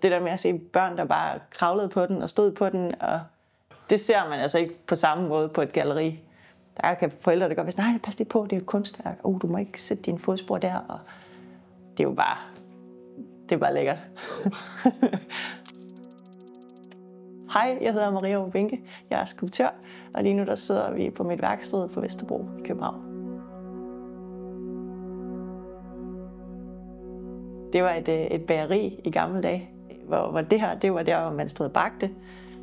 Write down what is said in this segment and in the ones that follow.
Og det der med at se børn, der bare kravlede på den og stod på den, og det ser man altså ikke på samme måde på et galleri. Der kan forældre, der godt være sådan, nej, pas lige på, det er et kunstværk. Du må ikke sætte dine fodspor der. Og det er jo bare, det er bare lækkert. Hej, jeg hedder Maria Binke. Jeg er skulptør, og lige nu der sidder vi på mit værksted på Vesterbro i København. Det var et bageri i gamle dage, hvor det her, det var der, hvor man stod og bagte.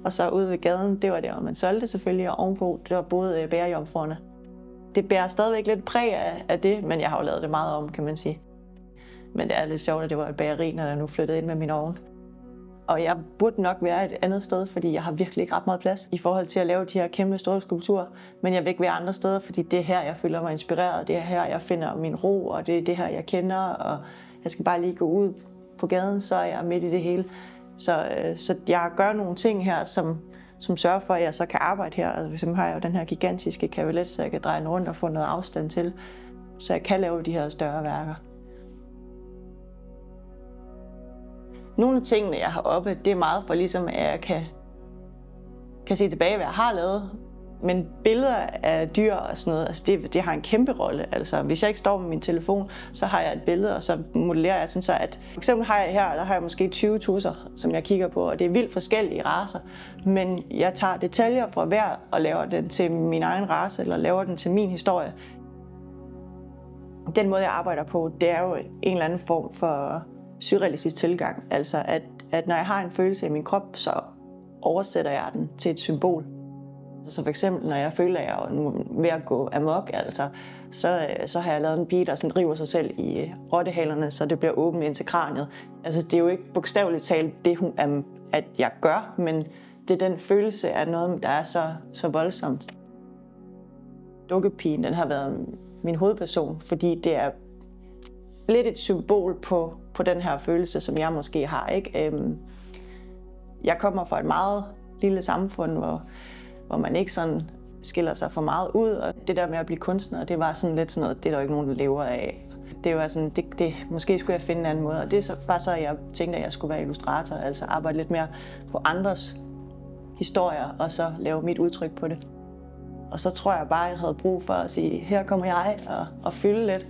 Og så ude ved gaden, det var der, hvor man solgte selvfølgelig, og ovenpå, det var både bagerjomfruerne. Det bærer stadigvæk lidt præg af det, men jeg har jo lavet det meget om, kan man sige. Men det er lidt sjovt, at det var et bageri, når jeg nu flyttede ind med min ovn. Og jeg burde nok være et andet sted, fordi jeg har virkelig ikke ret meget plads i forhold til at lave de her kæmpe store skulpturer. Men jeg vil ikke være andre steder, fordi det er her, jeg føler mig inspireret. Det er her, jeg finder min ro, og det er det her, jeg kender. Og jeg skal bare lige gå ud på gaden, så er jeg midt i det hele. Så jeg gør nogle ting her, som sørger for, at jeg så kan arbejde her. Altså, for eksempel har jeg jo den her gigantiske kabinet, så jeg kan dreje den rundt og få noget afstand til, så jeg kan lave de her større værker. Nogle af tingene, jeg har oppe, det er meget for ligesom, at jeg kan se tilbage, hvad jeg har lavet. Men billeder af dyr og sådan noget, altså det har en kæmpe rolle. Altså, hvis jeg ikke står med min telefon, så har jeg et billede, og så modellerer jeg sådan så, at for eksempel har jeg her, der har jeg måske 20 tusser, som jeg kigger på, og det er vildt forskellige racer. Men jeg tager detaljer fra hver og laver den til min egen race, eller laver den til min historie. Den måde, jeg arbejder på, det er jo en eller anden form for surrealistisk tilgang. Altså, at når jeg har en følelse i min krop, så oversætter jeg den til et symbol. Så for eksempel, når jeg føler, at jeg er ved at gå amok, altså, så har jeg lavet en pige, der sådan river sig selv i rottehalerne, så det bliver åbent ind til kraniet. Altså, det er jo ikke bogstaveligt talt det, at jeg gør, men det er den følelse af noget, der er så voldsomt. Dukkepigen, den har været min hovedperson, fordi det er lidt et symbol på den her følelse, som jeg måske har, ikke? Jeg kommer fra et meget lille samfund, hvor man ikke sådan skiller sig for meget ud, og det der med at blive kunstner, det var sådan lidt sådan noget, det er der jo ikke nogen, der lever af. Det var sådan, måske skulle jeg finde en anden måde, og det var så, jeg tænkte, at jeg skulle være illustrator, altså arbejde lidt mere på andres historier, og så lave mit udtryk på det. Og så tror jeg bare, at jeg havde brug for at sige, her kommer jeg, og fylde lidt.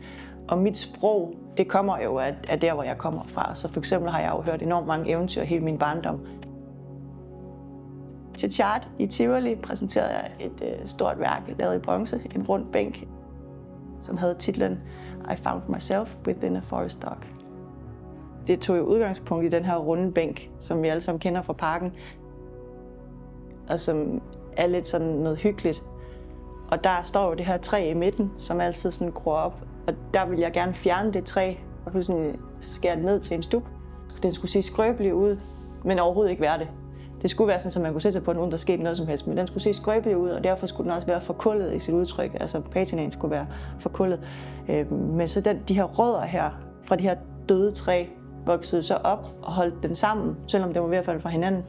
Og mit sprog, det kommer jo af der, hvor jeg kommer fra. Så for eksempel har jeg jo hørt enormt mange eventyr hele min barndom. Til Chart i Tivoli præsenterede jeg et stort værk, lavet i bronze, en rund bænk, som havde titlen I Found Myself Within a Forest Dog. Det tog jo udgangspunkt i den her runde bænk, som vi alle sammen kender fra parken, og som er lidt sådan noget hyggeligt. Og der står jo det her træ i midten, som altid sådan gror op. Og der vil jeg gerne fjerne det træ, og sådan skære det ned til en stup. Den skulle se skrøbelig ud, men overhovedet ikke være det. Det skulle være sådan, at man kunne sætte sig på den, uden der skete noget som helst, men den skulle se skrøbelig ud, og derfor skulle den også være forkullet i sit udtryk. Altså patinaen skulle være forkullet. Men så de her rødder her, fra de her døde træ, voksede så op og holdt den sammen, selvom det var ved at falde fra hinanden.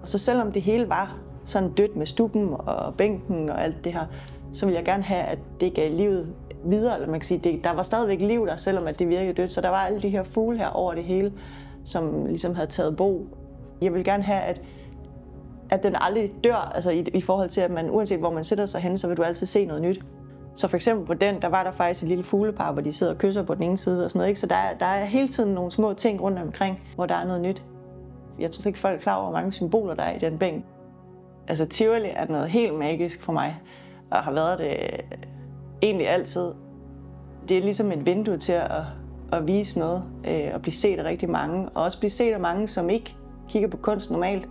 Og så selvom det hele var sådan dødt med stuppen og bænken og alt det her, så ville jeg gerne have, at det gav livet videre, eller man kan sige, der var stadigvæk liv der, selvom at det virkede dødt. Så der var alle de her fugle her over det hele, som ligesom havde taget bo. Jeg vil gerne have, at den aldrig dør, altså i forhold til, at man uanset hvor man sætter sig hen, så vil du altid se noget nyt. Så for eksempel på den, der var der faktisk et lille fuglepar, hvor de sidder og kysser på den ene side og sådan noget, ikke? Så der er hele tiden nogle små ting rundt omkring, hvor der er noget nyt. Jeg tror ikke, folk er klar over, hvor mange symboler der er i den bænk. Altså Tivoli er noget helt magisk for mig, og har været det egentlig altid. Det er ligesom et vindue til at vise noget, og blive set af rigtig mange, og også blive set af mange, som ikke kigger på kunst normalt.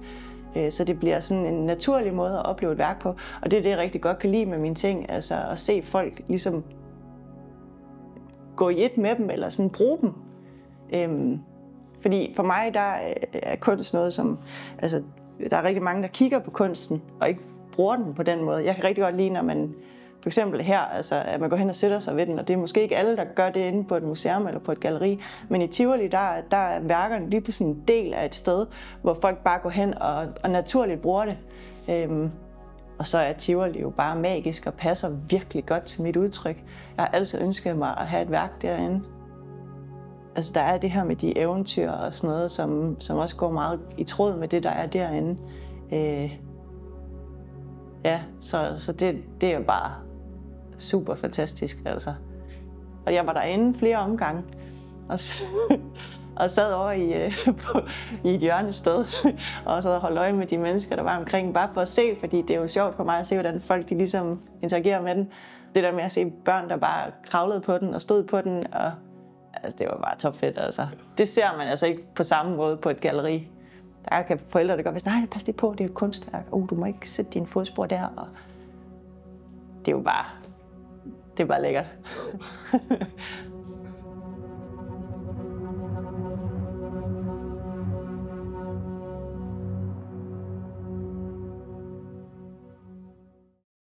Så det bliver sådan en naturlig måde at opleve et værk på, og det er det, jeg rigtig godt kan lide med mine ting, altså at se folk ligesom gå i et med dem, eller sådan bruge dem. Fordi for mig, der er kunst noget, som, altså der er rigtig mange, der kigger på kunsten, og ikke bruger den på den måde. Jeg kan rigtig godt lide, når man for eksempel her, altså, at man går hen og sætter sig ved den, og det er måske ikke alle, der gør det inde på et museum eller på et galleri, men i Tivoli, der er værkerne lige pludselig en del af et sted, hvor folk bare går hen og naturligt bruger det. Og så er Tivoli jo bare magisk og passer virkelig godt til mit udtryk. Jeg har altid ønsket mig at have et værk derinde. Altså, der er det her med de eventyr og sådan noget, som også går meget i tråd med det, der er derinde. Ja, så det er jo bare super fantastisk, altså. Og jeg var derinde flere omgange, og sad over i et hjørne sted, og så holdt øje med de mennesker, der var omkring, bare for at se, fordi det er jo sjovt for mig at se, hvordan folk de ligesom interagerer med den. Det der med at se børn, der bare kravlede på den og stod på den, og altså, det var bare topfedt, altså. Det ser man altså ikke på samme måde på et galleri. Der kan forældre, der godt sige, nej, pas lige på, det er jo kunstværk. Du må ikke sætte dine fodspor der. Og det er jo bare, det er bare lækkert.